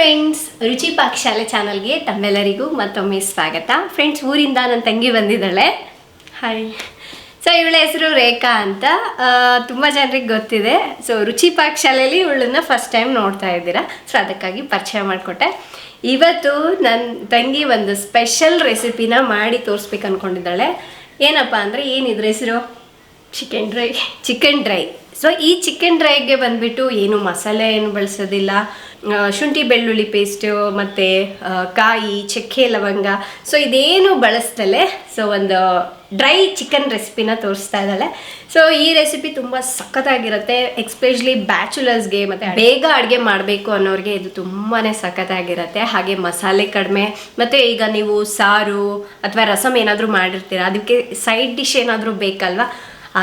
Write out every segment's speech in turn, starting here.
Friends, ರುಚಿ ಪಾಕಶಾಲೆ ಚಾನಲ್ಗೆ ತಮ್ಮೆಲ್ಲರಿಗೂ ಮತ್ತೊಮ್ಮೆ ಸ್ವಾಗತ. ಫ್ರೆಂಡ್ಸ್, ಊರಿಂದ ನನ್ನ ತಂಗಿ ಬಂದಿದ್ದಾಳೆ. ಹಾಯ್. ಸೊ ಇವಳ ಹೆಸರು ರೇಖಾ ಅಂತ. ತುಂಬ ಜನರಿಗೆ ಗೊತ್ತಿದೆ. ಸೊ ರುಚಿ ಪಾಕಶಾಲೆಯಲ್ಲಿ ಇವಳನ್ನ ಫಸ್ಟ್ ಟೈಮ್ ನೋಡ್ತಾ ಇದ್ದೀರಾ. ಸೊ ಅದಕ್ಕಾಗಿ ಪರಿಚಯ ಮಾಡಿಕೊಟ್ಟೆ. ಇವತ್ತು ನನ್ನ ತಂಗಿ ಒಂದು ಸ್ಪೆಷಲ್ ರೆಸಿಪಿನ ಮಾಡಿ ತೋರಿಸ್ಬೇಕು ಅಂದ್ಕೊಂಡಿದ್ದಾಳೆ. ಏನಪ್ಪ ಅಂದರೆ ಏನಿದ್ರ ಹೆಸರು? Chicken dry. ಸೊ ಈ ಚಿಕನ್ ಡ್ರೈಗೆ ಬಂದುಬಿಟ್ಟು ಏನು ಮಸಾಲೆ ಏನು ಬಳಸೋದಿಲ್ಲ. ಶುಂಠಿ ಬೆಳ್ಳುಳ್ಳಿ ಪೇಸ್ಟು ಮತ್ತು ಕಾಯಿ, ಚಕ್ಕೆ, ಲವಂಗ, ಸೊ ಇದೇನು ಬಳಸ್ದಲೆ ಸೊ ಒಂದು ಡ್ರೈ ಚಿಕನ್ ರೆಸಿಪಿನ ತೋರಿಸ್ತಾ ಇದ್ದಾಳೆ. ಸೊ ಈ ರೆಸಿಪಿ ತುಂಬ ಸಖತ್ತಾಗಿರುತ್ತೆ. ಎಕ್ಸ್ಪೆಷಲಿ ಬ್ಯಾಚುಲರ್ಸ್ಗೆ ಮತ್ತು ಬೇಗ ಅಡುಗೆ ಮಾಡಬೇಕು ಅನ್ನೋರಿಗೆ ಇದು ತುಂಬಾ ಸಖತ್ತಾಗಿರುತ್ತೆ. ಹಾಗೆ ಮಸಾಲೆ ಕಡಿಮೆ. ಮತ್ತು ಈಗ ನೀವು ಸಾರು ಅಥವಾ ರಸಮ್ ಏನಾದರೂ ಮಾಡಿರ್ತೀರ, ಅದಕ್ಕೆ ಸೈಡ್ ಡಿಶ್ ಏನಾದರೂ ಬೇಕಲ್ವಾ,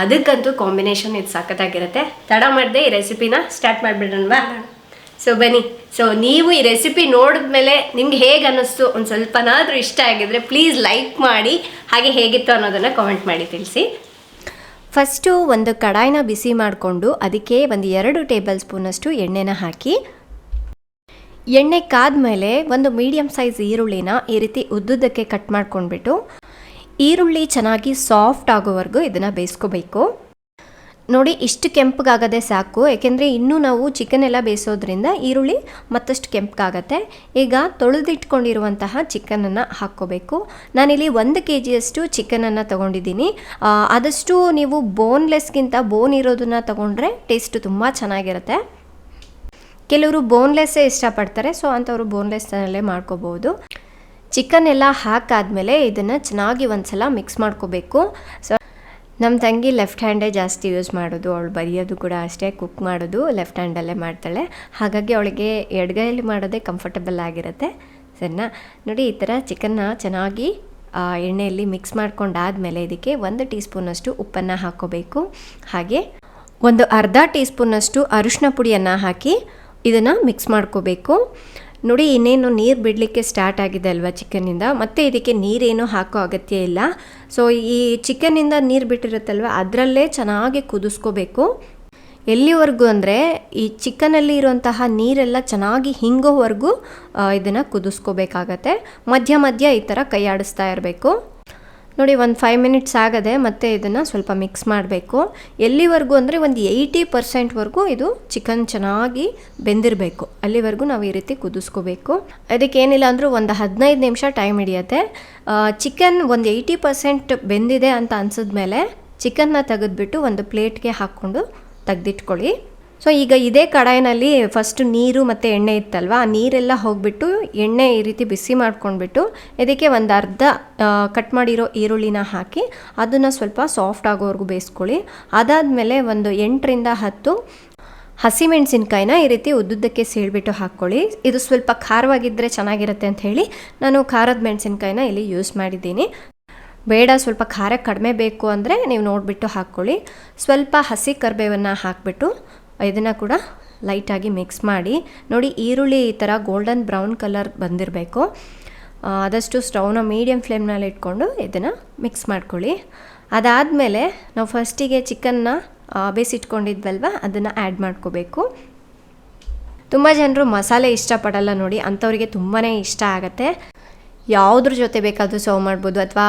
ಅದಕ್ಕಂತೂ ಕಾಂಬಿನೇಷನ್ ಇದು ಸಖತ್ತಾಗಿರುತ್ತೆ. ತಡ ಮಾಡದೆ ಈ ರೆಸಿಪಿನ ಸ್ಟಾರ್ಟ್ ಮಾಡಿಬಿಡೋಣವಾ? ಸೊ ಬನ್ನಿ. ಸೊ ನೀವು ಈ ರೆಸಿಪಿ ನೋಡಿದ್ಮೇಲೆ ನಿಮ್ಗೆ ಹೇಗೆ ಅನ್ನಿಸ್ತು, ಒಂದು ಸ್ವಲ್ಪನಾದರೂ ಇಷ್ಟ ಆಗಿದ್ರೆ ಪ್ಲೀಸ್ ಲೈಕ್ ಮಾಡಿ, ಹಾಗೆ ಹೇಗಿತ್ತು ಅನ್ನೋದನ್ನು ಕಾಮೆಂಟ್ ಮಾಡಿ ತಿಳಿಸಿ. ಫಸ್ಟು ಒಂದು ಕಡಾಯಿನ ಬಿಸಿ ಮಾಡಿಕೊಂಡು ಅದಕ್ಕೆ ಒಂದು 2 ಟೇಬಲ್ ಸ್ಪೂನಷ್ಟು ಎಣ್ಣೆನ ಹಾಕಿ, ಎಣ್ಣೆ ಕಾದ್ಮೇಲೆ ಒಂದು ಮೀಡಿಯಮ್ ಸೈಜ್ ಈರುಳ್ಳಿನ ಈ ರೀತಿ ಉದ್ದುದ್ದಕ್ಕೆ ಕಟ್ ಮಾಡ್ಕೊಂಡ್ಬಿಟ್ಟು ಈರುಳ್ಳಿ ಚೆನ್ನಾಗಿ ಸಾಫ್ಟ್ ಆಗೋವರೆಗೂ ಇದನ್ನು ಬೇಯಿಸ್ಕೋಬೇಕು. ನೋಡಿ, ಇಷ್ಟು ಕೆಂಪಗಾಗದೆ ಸಾಕು, ಏಕೆಂದರೆ ಇನ್ನೂ ನಾವು ಚಿಕನ್ ಎಲ್ಲ ಬೇಯಿಸೋದ್ರಿಂದ ಈರುಳ್ಳಿ ಮತ್ತಷ್ಟು ಕೆಂಪಗಾಗತ್ತೆ. ಈಗ ತೊಳೆದಿಟ್ಕೊಂಡಿರುವಂತಹ ಚಿಕನನ್ನು ಹಾಕ್ಕೋಬೇಕು. ನಾನಿಲ್ಲಿ 1 kgಯಷ್ಟು ಚಿಕನನ್ನು ತೊಗೊಂಡಿದ್ದೀನಿ. ಆದಷ್ಟು ನೀವು ಬೋನ್ಲೆಸ್ಗಿಂತ ಬೋನ್ ಇರೋದನ್ನು ತೊಗೊಂಡ್ರೆ ಟೇಸ್ಟು ತುಂಬ ಚೆನ್ನಾಗಿರುತ್ತೆ. ಕೆಲವರು ಬೋನ್ಲೆಸ್ಸೇ ಇಷ್ಟಪಡ್ತಾರೆ, ಸೊ ಅಂಥವರು ಬೋನ್ಲೆಸ್ನಲ್ಲೇ ಮಾಡ್ಕೋಬೋದು. ಚಿಕನ್ ಎಲ್ಲ ಹಾಕಾದ್ಮೇಲೆ ಇದನ್ನು ಚೆನ್ನಾಗಿ ಒಂದ್ಸಲ ಮಿಕ್ಸ್ ಮಾಡ್ಕೋಬೇಕು. ಸೊ ನಮ್ಮ ತಂಗಿ ಲೆಫ್ಟ್ ಹ್ಯಾಂಡೇ ಜಾಸ್ತಿ ಯೂಸ್ ಮಾಡೋದು. ಅವಳು ಬರೆಯೋದು ಕೂಡ ಅಷ್ಟೇ, ಕುಕ್ ಮಾಡೋದು ಲೆಫ್ಟ್ ಹ್ಯಾಂಡಲ್ಲೇ ಮಾಡ್ತಾಳೆ. ಹಾಗಾಗಿ ಅವಳಿಗೆ ಎಡಗೈಯಲ್ಲಿ ಮಾಡೋದೇ ಕಂಫರ್ಟಬಲ್ ಆಗಿರುತ್ತೆ. ಸರಿನಾ? ನೋಡಿ, ಈ ಥರ ಚಿಕನ್ನ ಚೆನ್ನಾಗಿ ಎಣ್ಣೆಯಲ್ಲಿ ಮಿಕ್ಸ್ ಮಾಡ್ಕೊಂಡಾದಮೇಲೆ ಇದಕ್ಕೆ 1 ಟೀ ಸ್ಪೂನಷ್ಟು ಉಪ್ಪನ್ನು ಹಾಕ್ಕೋಬೇಕು. ಹಾಗೆ ಒಂದು ಅರ್ಧ ಟೀ ಸ್ಪೂನಷ್ಟು ಅರಿಶಿನ ಪುಡಿಯನ್ನು ಹಾಕಿ ಇದನ್ನು ಮಿಕ್ಸ್ ಮಾಡ್ಕೋಬೇಕು. ನೋಡಿ, ಇನ್ನೇನು ನೀರು ಬಿಡಲಿಕ್ಕೆ ಸ್ಟಾರ್ಟ್ ಆಗಿದೆ ಅಲ್ವಾ ಚಿಕನ್ನಿಂದ, ಮತ್ತು ಇದಕ್ಕೆ ನೀರೇನು ಹಾಕೋ ಅಗತ್ಯ ಇಲ್ಲ. ಸೊ ಈ ಚಿಕನ್ನಿಂದ ನೀರು ಬಿಟ್ಟಿರುತ್ತಲ್ವ, ಅದರಲ್ಲೇ ಚೆನ್ನಾಗಿ ಕುದಿಸ್ಕೋಬೇಕು. ಎಲ್ಲಿವರೆಗೂ ಅಂದರೆ ಈ ಚಿಕನಲ್ಲಿ ಇರುವಂತಹ ನೀರೆಲ್ಲ ಚೆನ್ನಾಗಿ ಹಿಂಗೋವರೆಗೂ ಇದನ್ನು ಕುದಿಸ್ಕೋಬೇಕಾಗತ್ತೆ. ಮಧ್ಯ ಮಧ್ಯ ಈ ಥರ ಕೈ ಆಡಿಸ್ತಾ ಇರಬೇಕು. ನೋಡಿ, ಒಂದು 5 ಮಿನಿಟ್ಸ್ ಆಗದೆ ಮತ್ತೆ ಇದನ್ನು ಸ್ವಲ್ಪ ಮಿಕ್ಸ್ ಮಾಡಬೇಕು. ಎಲ್ಲಿವರೆಗೂ ಅಂದರೆ ಒಂದು 80% ಇದು ಚಿಕನ್ ಚೆನ್ನಾಗಿ ಬೆಂದಿರಬೇಕು. ಅಲ್ಲಿವರೆಗೂ ನಾವು ಈ ರೀತಿ ಕುದಿಸ್ಕೋಬೇಕು. ಅದಕ್ಕೇನಿಲ್ಲ ಅಂದರೂ ಒಂದು 15 ನಿಮಿಷ ಟೈಮ್ ಹಿಡಿಯುತ್ತೆ. ಚಿಕನ್ ಒಂದು 80% ಬೆಂದಿದೆ ಅಂತ ಅನ್ಸಿದ್ಮೇಲೆ ಚಿಕನ್ನ ತೆಗೆದುಬಿಟ್ಟು ಒಂದು ಪ್ಲೇಟ್ಗೆ ಹಾಕ್ಕೊಂಡು ತೆಗೆದಿಟ್ಕೊಳ್ಳಿ. ಸೊ ಈಗ ಇದೇ ಕಡಾಯಿನಲ್ಲಿ ಫಸ್ಟ್ ನೀರು ಮತ್ತು ಎಣ್ಣೆ ಇತ್ತಲ್ವ, ಆ ನೀರೆಲ್ಲ ಹೋಗಿಬಿಟ್ಟು ಎಣ್ಣೆ ಈ ರೀತಿ ಬಿಸಿ ಮಾಡ್ಕೊಂಡ್ಬಿಟ್ಟು ಇದಕ್ಕೆ ಒಂದು ಅರ್ಧ ಕಟ್ ಮಾಡಿರೋ ಈರುಳ್ಳಿನ ಹಾಕಿ ಅದನ್ನು ಸ್ವಲ್ಪ ಸಾಫ್ಟ್ ಆಗೋವರೆಗೂ ಬೇಯಿಸ್ಕೊಳ್ಳಿ. ಅದಾದಮೇಲೆ ಒಂದು 8ರಿಂದ 10 ಹಸಿಮೆಣಸಿನ್ಕಾಯಿನ ಈ ರೀತಿ ಉದ್ದುದ್ದಕ್ಕೆ ಸೀಳ್ಬಿಟ್ಟು ಹಾಕ್ಕೊಳ್ಳಿ. ಇದು ಸ್ವಲ್ಪ ಖಾರವಾಗಿದ್ದರೆ ಚೆನ್ನಾಗಿರುತ್ತೆ ಅಂತ ಹೇಳಿ ನಾನು ಖಾರದ ಮೆಣಸಿನ್ಕಾಯಿನ ಇಲ್ಲಿ ಯೂಸ್ ಮಾಡಿದ್ದೀನಿ. ಬೇಡ, ಸ್ವಲ್ಪ ಖಾರ ಕಡಿಮೆ ಬೇಕು ಅಂದರೆ ನೀವು ನೋಡಿಬಿಟ್ಟು ಹಾಕ್ಕೊಳ್ಳಿ. ಸ್ವಲ್ಪ ಹಸಿ ಕರಿಬೇವನ್ನು ಹಾಕಿಬಿಟ್ಟು ಇದನ್ನು ಕೂಡ ಲೈಟಾಗಿ ಮಿಕ್ಸ್ ಮಾಡಿ. ನೋಡಿ, ಈರುಳ್ಳಿ ಈ ಥರ ಗೋಲ್ಡನ್ ಬ್ರೌನ್ ಕಲರ್ ಬಂದಿರಬೇಕು. ಆದಷ್ಟು ಸ್ಟವ್ನ ಮೀಡಿಯಮ್ ಫ್ಲೇಮ್ನಲ್ಲಿ ಇಟ್ಕೊಂಡು ಇದನ್ನು ಮಿಕ್ಸ್ ಮಾಡ್ಕೊಳ್ಳಿ. ಅದಾದಮೇಲೆ ನಾವು ಫಸ್ಟಿಗೆ ಚಿಕನ್ನ ಬೇಯಿಸಿಟ್ಕೊಂಡಿದ್ವಲ್ವ, ಅದನ್ನು ಆ್ಯಡ್ ಮಾಡ್ಕೋಬೇಕು. ತುಂಬ ಜನರು ಮಸಾಲೆ ಇಷ್ಟಪಡಲ್ಲ ನೋಡಿ, ಅಂಥವ್ರಿಗೆ ತುಂಬಾ ಇಷ್ಟ ಆಗುತ್ತೆ. ಯಾವುದ್ರ ಜೊತೆ ಬೇಕಾದರೂ ಸರ್ವ್ ಮಾಡ್ಬೋದು, ಅಥವಾ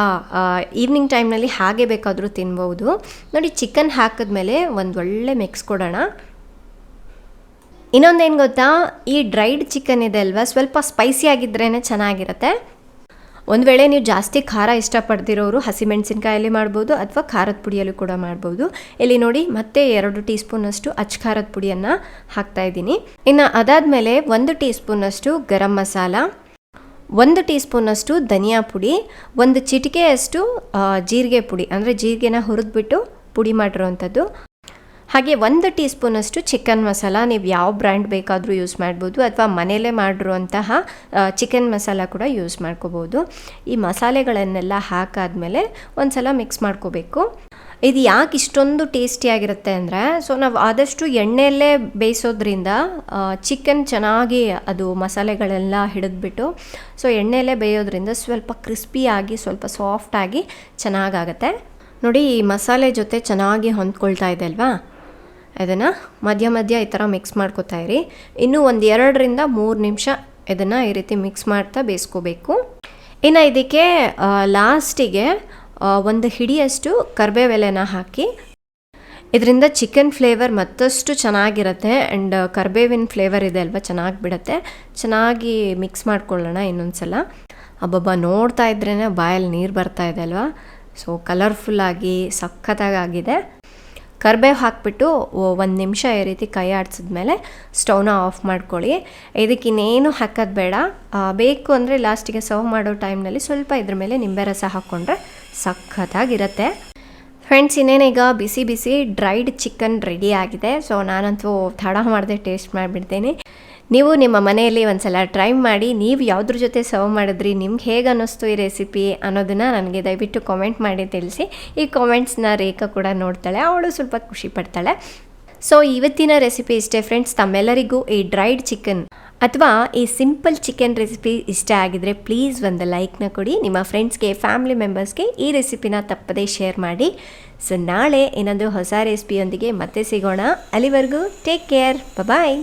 ಈವ್ನಿಂಗ್ ಟೈಮ್ನಲ್ಲಿ ಹಾಗೆ ಬೇಕಾದರೂ ತಿನ್ಬೋದು. ನೋಡಿ, ಚಿಕನ್ ಹಾಕಿದ್ಮೇಲೆ ಒಂದು ಒಳ್ಳೆ ಮಿಕ್ಸ್ ಕೊಡೋಣ. ಇನ್ನೊಂದೇನು ಗೊತ್ತಾ, ಈ ಡ್ರೈಡ್ ಚಿಕನ್ ಇದೆ ಅಲ್ವಾ, ಸ್ವಲ್ಪ ಸ್ಪೈಸಿ ಆಗಿದ್ರೇ ಚೆನ್ನಾಗಿರುತ್ತೆ. ಒಂದು ವೇಳೆ ನೀವು ಜಾಸ್ತಿ ಖಾರ ಇಷ್ಟಪಡ್ತಿರೋರು ಹಸಿಮೆಣಸಿನ್ಕಾಯಲ್ಲಿ ಮಾಡ್ಬೋದು, ಅಥವಾ ಖಾರದ ಪುಡಿಯಲ್ಲೂ ಕೂಡ ಮಾಡ್ಬೋದು. ಇಲ್ಲಿ ನೋಡಿ, ಮತ್ತೆ 2 ಟೀ ಸ್ಪೂನಷ್ಟು ಅಚ್ಚ ಖಾರದ ಪುಡಿಯನ್ನು ಹಾಕ್ತಾಯಿದ್ದೀನಿ. ಇನ್ನು ಅದಾದಮೇಲೆ 1 ಟೀ ಸ್ಪೂನಷ್ಟು ಗರಂ ಮಸಾಲ, 1 ಟೀ ಸ್ಪೂನಷ್ಟು ಧನಿಯಾ ಪುಡಿ, 1 ಚಿಟಿಕೆಯಷ್ಟು ಜೀರಿಗೆ ಪುಡಿ, ಅಂದರೆ ಜೀರಿಗೆನ ಹುರಿದ್ಬಿಟ್ಟು ಪುಡಿ ಮಾಡಿರೋವಂಥದ್ದು, ಹಾಗೆ 1 ಟೀ ಸ್ಪೂನಷ್ಟು ಚಿಕನ್ ಮಸಾಲ. ನೀವು ಯಾವ ಬ್ರ್ಯಾಂಡ್ ಬೇಕಾದರೂ ಯೂಸ್ ಮಾಡ್ಬೋದು, ಅಥವಾ ಮನೆಯಲ್ಲೇ ಮಾಡಿರುವಂತಹ ಚಿಕನ್ ಮಸಾಲ ಕೂಡ ಯೂಸ್ ಮಾಡ್ಕೋಬೋದು. ಈ ಮಸಾಲೆಗಳನ್ನೆಲ್ಲ ಹಾಕಾದ್ಮೇಲೆ ಒಂದು ಸಲ ಮಿಕ್ಸ್ ಮಾಡ್ಕೋಬೇಕು. ಇದು ಯಾಕೆ ಇಷ್ಟೊಂದು ಟೇಸ್ಟಿಯಾಗಿರುತ್ತೆ ಅಂದರೆ, ಸೊ ನಾವು ಆದಷ್ಟು ಎಣ್ಣೆಯಲ್ಲೇ ಬೇಯಿಸೋದ್ರಿಂದ ಚಿಕನ್ ಚೆನ್ನಾಗಿ ಅದು ಮಸಾಲೆಗಳೆಲ್ಲ ಹಿಡಿದ್ಬಿಟ್ಟು, ಸೊ ಎಣ್ಣೆಯಲ್ಲೇ ಬೇಯೋದ್ರಿಂದ ಸ್ವಲ್ಪ ಕ್ರಿಸ್ಪಿಯಾಗಿ ಸ್ವಲ್ಪ ಸಾಫ್ಟಾಗಿ ಚೆನ್ನಾಗಾಗತ್ತೆ. ನೋಡಿ, ಈ ಮಸಾಲೆ ಜೊತೆ ಚೆನ್ನಾಗಿ ಹೊಂದ್ಕೊಳ್ತಾ ಇದೆ ಅಲ್ವಾ, ಅದನ್ನು ಮಧ್ಯ ಮಧ್ಯ ಈ ಥರ ಮಿಕ್ಸ್ ಮಾಡ್ಕೋತಾ ಇರಿ. ಇನ್ನೂ ಒಂದು 2ರಿಂದ 3 ನಿಮಿಷ ಇದನ್ನು ಈ ರೀತಿ ಮಿಕ್ಸ್ ಮಾಡ್ತಾ ಬೇಯಿಸ್ಕೋಬೇಕು. ಇನ್ನು ಇದಕ್ಕೆ ಲಾಸ್ಟಿಗೆ ಒಂದು ಹಿಡಿಯಷ್ಟು ಕರಿಬೇವೆಲೆನ ಹಾಕಿ, ಇದರಿಂದ ಚಿಕನ್ ಫ್ಲೇವರ್ ಮತ್ತಷ್ಟು ಚೆನ್ನಾಗಿರುತ್ತೆ ಆ್ಯಂಡ್ ಕರಿಬೇವಿನ ಫ್ಲೇವರ್ ಇದೆ ಅಲ್ವಾ, ಚೆನ್ನಾಗಿ ಬಿಡುತ್ತೆ. ಚೆನ್ನಾಗಿ ಮಿಕ್ಸ್ ಮಾಡ್ಕೊಳ್ಳೋಣ ಇನ್ನೊಂದು ಸಲ. ಅಬ್ಬಬ್ಬ, ನೋಡ್ತಾ ಇದ್ರೇ ಬಾಯಲ್ಲಿ ನೀರು ಬರ್ತಾ ಇದೆ ಅಲ್ವಾ. ಸೊ ಕಲರ್ಫುಲ್ಲಾಗಿ ಸಖತ್ತಾಗಿದೆ. ಕರಿಬೇವು ಹಾಕಿಬಿಟ್ಟು 1 ನಿಮಿಷ ಈ ರೀತಿ ಕೈ ಆಡಿಸಿದ್ಮೇಲೆ ಸ್ಟವ್ನ ಆಫ್ ಮಾಡ್ಕೊಳ್ಳಿ. ಇದಕ್ಕೆ ಇನ್ನೇನು ಹಾಕೋದು ಬೇಡ. ಬೇಕು ಅಂದರೆ ಲಾಸ್ಟಿಗೆ ಸರ್ವ್ ಮಾಡೋ ಟೈಮ್ನಲ್ಲಿ ಸ್ವಲ್ಪ ಇದ್ರ ಮೇಲೆ ನಿಂಬೆ ರಸ ಹಾಕ್ಕೊಂಡ್ರೆ ಸಖತ್ತಾಗಿರುತ್ತೆ. ಫ್ರೆಂಡ್ಸ್, ಇನ್ನೇನೀಗ ಬಿಸಿ ಬಿಸಿ ಡ್ರೈಡ್ ಚಿಕನ್ ರೆಡಿ ಆಗಿದೆ. ಸೊ ನಾನಂತೂ ತಡ ಮಾಡದೆ ಟೇಸ್ಟ್ ಮಾಡಿಬಿಡ್ತೀನಿ. ನೀವು ನಿಮ್ಮ ಮನೆಯಲ್ಲಿ ಒಂದ್ಸಲ ಟ್ರೈ ಮಾಡಿ, ನೀವು ಯಾವುದ್ರ ಜೊತೆ ಸರ್ವ್ ಮಾಡಿದ್ರಿ, ನಿಮ್ಗೆ ಹೇಗೆ ಅನ್ನಿಸ್ತು ಈ ರೆಸಿಪಿ ಅನ್ನೋದನ್ನು ನನಗೆ ದಯವಿಟ್ಟು ಕಾಮೆಂಟ್ ಮಾಡಿ ತಿಳಿಸಿ. ಈ ಕಾಮೆಂಟ್ಸ್ನ ರೇಖಾ ಕೂಡ ನೋಡ್ತಾಳೆ, ಅವಳು ಸ್ವಲ್ಪ ಖುಷಿ ಪಡ್ತಾಳೆ. ಸೊ ಇವತ್ತಿನ ರೆಸಿಪಿ ಇಷ್ಟೇ ಫ್ರೆಂಡ್ಸ್. ತಮ್ಮೆಲ್ಲರಿಗೂ ಈ ಡ್ರೈಡ್ ಚಿಕನ್ ಅಥವಾ ಈ ಸಿಂಪಲ್ ಚಿಕನ್ ರೆಸಿಪಿ ಇಷ್ಟ ಆಗಿದ್ರೆ ಪ್ಲೀಸ್ ಒಂದು ಲೈಕ್ನ ಕೊಡಿ. ನಿಮ್ಮ ಫ್ರೆಂಡ್ಸ್ಗೆ, ಫ್ಯಾಮಿಲಿ ಮೆಂಬರ್ಸ್ಗೆ ಈ ರೆಸಿಪಿನ ತಪ್ಪದೇ ಶೇರ್ ಮಾಡಿ. ಸೊ ನಾಳೆ ಇನ್ನೊಂದು ಹೊಸ ರೆಸಿಪಿಯೊಂದಿಗೆ ಮತ್ತೆ ಸಿಗೋಣ. ಅಲ್ಲಿವರೆಗೂ ಟೇಕ್ ಕೇರ್, ಬಾಯ್.